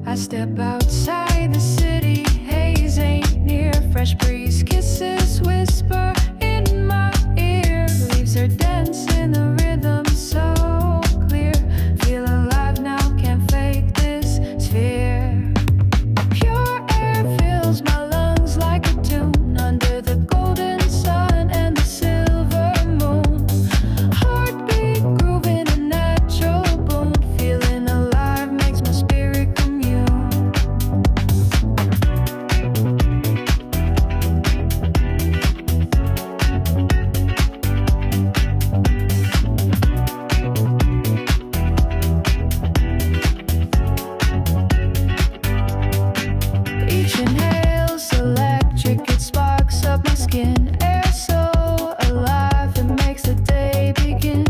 I step outside the city, haze ain't near. Fresh breeze, kisses, whisper in my ear. Leaves are dancing, the rhythm so clear. Feel alive now, can't fake this sphere. Pure air fills my lungs like a tune. Under the golden sun and the silver moon. Heartbeat grooving a natural boon. Feeling alive makes my spirit commune. Each inhale's electric, it sparks up my skin. Air so alive, it makes the day begin.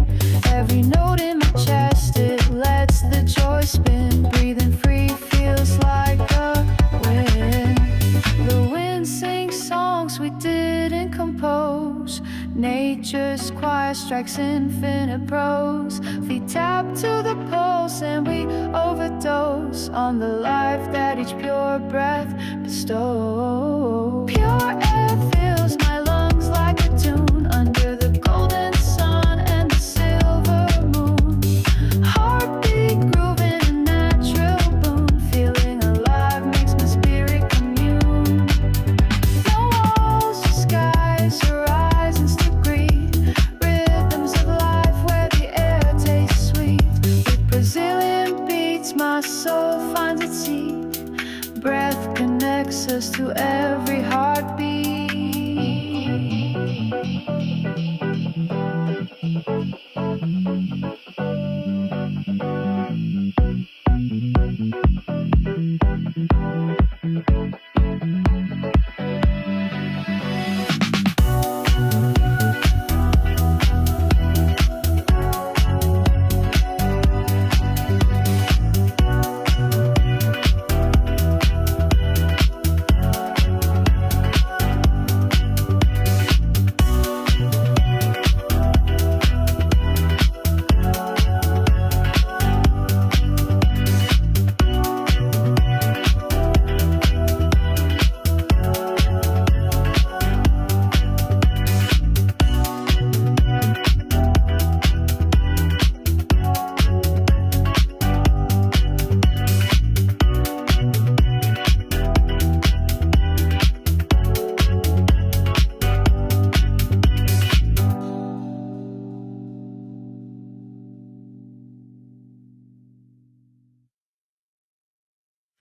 Every note in my chest, it lets the joy spin. Breathing free feels like a win. The wind sings songs we didn't compose. Nature's choir strikes infinite prose. Feet tap to the pulse and we overdose on the life that each pure breath bestows. Pure air fills my lungs like a tune. Under the golden sun and the silver moon. Heartbeat grooving a natural boon. Feeling alive makes my spirit commune. No walls, just skies, horizons to greet. Rhythms of life where the air tastes sweet. With Brazilian beats, my soul finds its seat. Breath connects us to every heartbeat.